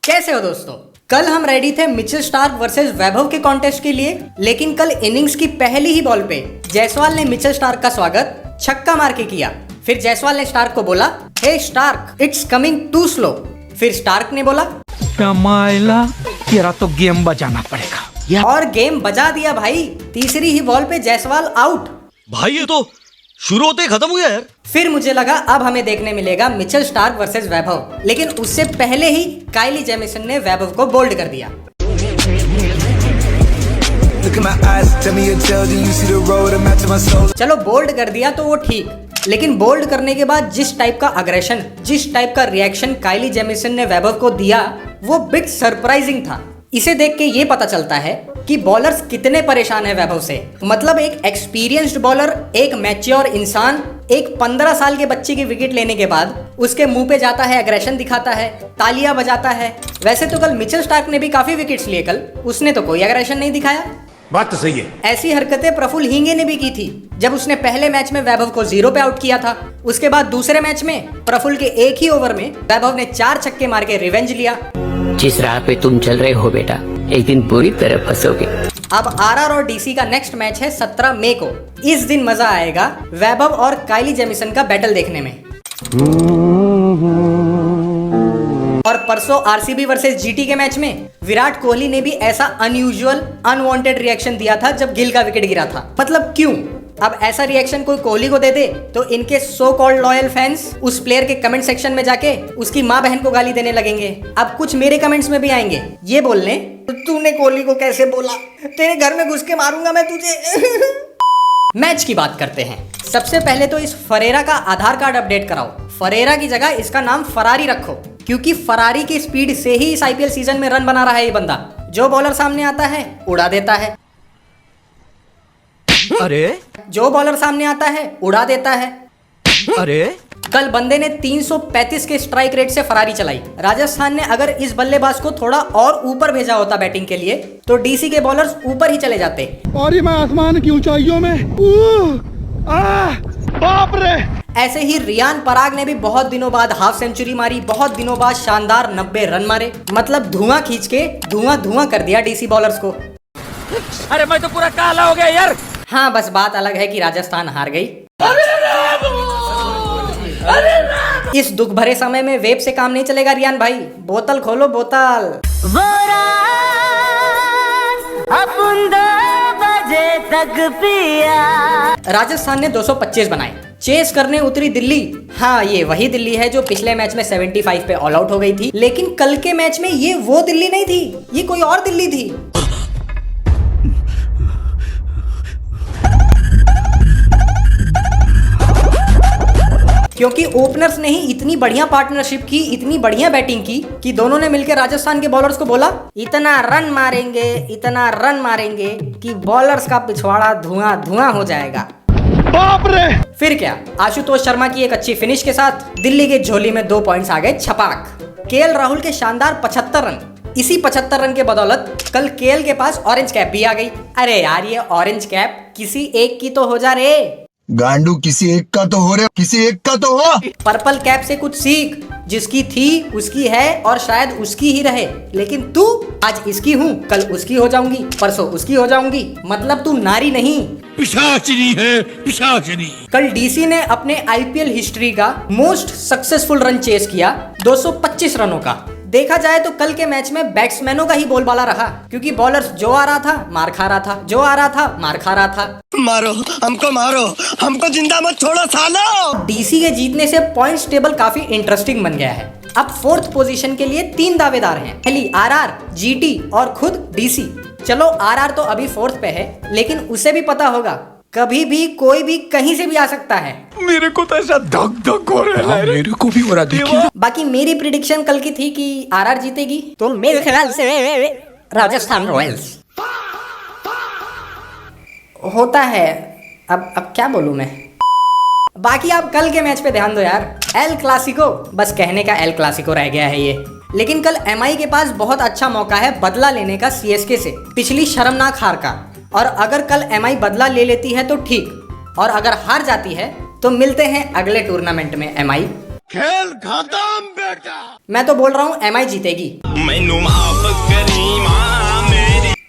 कैसे हो दोस्तों? कल हम रेडी थे मिचेल स्टार्क वर्सेस वैभव के कॉन्टेस्ट के लिए, लेकिन कल इनिंग्स की पहली ही बॉल पे जायसवाल ने मिचेल स्टार्क का स्वागत छक्का मार के किया। फिर जायसवाल ने स्टार्क को बोला, hey Stark, it's coming too slow. फिर स्टार्क ने बोला, कमाइला, तेरा तो गेम बजाना पड़ेगा। और गेम बजा दिया भाई। तीसरी ही बॉल पे जायसवाल आउट। भाई ये तो शुरू होते ही खत्म हो गया यार। फिर मुझे लगा अब हमें देखने मिलेगा मिचेल स्टार्क वर्सेस वैभव, लेकिन उससे पहले ही काइली जेमिसन ने वैभव को बोल्ड कर दिया। चलो बोल्ड कर दिया तो वो ठीक, लेकिन बोल्ड करने के बाद जिस टाइप का अग्रेशन, जिस टाइप का रिएक्शन काइली जेमिसन ने वैभव को दिया, वो बिग सरप्राइजिंग था। इसे देख के ये पता चलता है कि बॉलर्स कितने परेशान है वैभव से। मतलब एक एक्सपीरियंस्ड बॉलर, एक मैच्योर इंसान, एक 15 साल के बच्चे की विकेट लेने के बाद उसके मुंह पे जाता है, एग्रेशन दिखाता है, तालियां बजाता है। वैसे तो कल मिचेल स्टार्क ने भी काफी विकेट्स लिए कल, उसने तो कोई एग्रेशन नहीं दिखाया। बात तो सही है। ऐसी हरकतें प्रफुल्ल हींगे ने भी की थी, जब उसने पहले मैच में वैभव को 0 पे आउट किया था। उसके बाद दूसरे मैच में प्रफुल्ल के एक ही ओवर में वैभव ने 4 छक्के मार के रिवेंज लिया। जिस राह पे तुम चल रहे हो बेटा, एक दिन बुरी तरह फंसोगे। अब आरआर और डीसी का नेक्स्ट मैच है 17 मई को। इस दिन मजा आएगा वैभव और काइली जेमिसन का बैटल देखने में। और परसों आरसीबी वर्सेस जीटी के मैच में विराट कोहली ने भी ऐसा अनयूजुअल, अनवांटेड रिएक्शन दिया था जब गिल का विकेट गिरा था। मतलब क्यों? अब ऐसा रिएक्शन कोई कोहली को दे दे तो इनके सो कॉल्ड लॉयल फैंस उस प्लेयर के कमेंट सेक्शन में जाके उसकी माँ बहन को गाली देने लगेंगे। अब कुछ मेरे कमेंट्स में भी आएंगे, ये बोलने, तूने कोहली को कैसे बोला, तेरे घर में घुस के मारूंगा मैं तुझे। मैच की बात करते हैं। सबसे पहले तो इस फरेरा का आधार कार्ड अपडेट कराओ। फरेरा की जगह इसका नाम फरारी रखो, क्योंकि फरारी की स्पीड से ही इस आईपीएल सीजन में रन बना रहा है ये बंदा। जो बॉलर सामने आता है उड़ा देता है। अरे जो बॉलर सामने आता है उड़ा देता है। अरे कल बंदे ने 335 के स्ट्राइक रेट से फरारी चलाई। राजस्थान ने अगर इस बल्लेबाज को थोड़ा और ऊपर भेजा होता बैटिंग के लिए तो डीसी के बॉलर्स ऊपर ही चले जाते। और ये मैं आसमान की ऊंचाइयों में, बाप रे। ऐसे ही रियान पराग ने भी बहुत दिनों बाद हाफ सेंचुरी मारी, बहुत दिनों बाद शानदार 90 रन मारे। मतलब धुआं खींच के धुआं कर दिया डीसी बॉलर्स को। अरे मैं तो पूरा काला हो गया यार। हाँ, बस बात अलग है कि राजस्थान हार गई। इस दुख भरे समय में वेब से काम नहीं चलेगा रियान भाई, बोतल खोलो बोतल। राजस्थान ने 225 बनाए। चेस करने उतरी दिल्ली। हाँ, ये वही दिल्ली है जो पिछले मैच में 75 पे ऑल आउट हो गई थी, लेकिन कल के मैच में ये वो दिल्ली नहीं थी, ये कोई और दिल्ली थी। क्योंकि ओपनर्स ने ही इतनी बढ़िया पार्टनरशिप की, इतनी बढ़िया बैटिंग की कि दोनों ने मिलकर राजस्थान के बॉलर्स को बोला, इतना रन मारेंगे कि बॉलर्स का पिछवाड़ा धुआं हो जाएगा। बाप रे। फिर क्या, आशुतोष शर्मा की एक अच्छी फिनिश के साथ दिल्ली के झोली में 2 पॉइंट्स आ गए छपाक। केएल राहुल के शानदार 75 रन। इसी 75 रन के बदौलत कल केएल के पास ऑरेंज कैप भी आ गई। अरे यार, ये ऑरेंज कैप किसी एक की तो हो जा रे गांडू, किसी एक का तो हो रे, किसी एक का तो हो। पर्पल कैप से कुछ सीख, जिसकी थी उसकी है और शायद उसकी ही रहे। लेकिन तू आज इसकी हूँ, कल उसकी हो जाऊंगी, परसों उसकी हो जाऊंगी। मतलब तू नारी नहीं, पिशाचिनी है, पिशाचिनी। कल डीसी ने अपने आईपीएल हिस्ट्री का मोस्ट सक्सेसफुल रन चेस किया, 225 रनों का। देखा जाए तो कल के मैच में बैट्समैनों का ही बोलबाला रहा, क्योंकि बॉलर्स जो आ रहा था मार खा रहा था, जो आ रहा था मार खा रहा था। मारो, हमको जिंदा मत छोड़ो सालो। डीसी के जीतने से पॉइंट्स टेबल काफी इंटरेस्टिंग बन गया है। अब 4th पोजीशन के लिए 3 दावेदार हैं, पहली आरआर, जीटी और खुद डीसी। चलो आरआर तो अभी 4th पे है, लेकिन उसे भी पता होगा कभी भी कोई भी कहीं से भी आ सकता है। मेरे को तो ऐसा धक हो रहा है। मेरे को भी हो रहा देखिए। बाकी मेरी प्रिडिक्शन कल की थी कि आरआर जीतेगी, तो मेरे ख्याल से राजस्थान रॉयल्स होता है। अब क्या बोलूं मैं। बाकी आप कल के मैच पे ध्यान दो यार। एल क्लासिको, बस कहने का एल क्लासिको रह गया है ये। लेकिन कल एमआई के पास बहुत अच्छा मौका है बदला लेने का सीएसके से, पिछली शर्मनाक हार का। और अगर कल एमआई बदला ले लेती है तो ठीक, और अगर हार जाती है तो मिलते हैं अगले टूर्नामेंट में एमआई। खेल खत्म बेटा। मैं तो बोल रहा हूँ एमआई जीतेगी।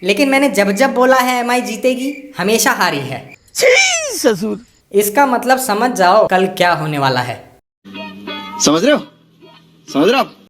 लेकिन मैंने जब जब बोला है एमआई जीतेगी हमेशा हारी है। ससुर इसका मतलब समझ जाओ कल क्या होने वाला है। समझ रहे हो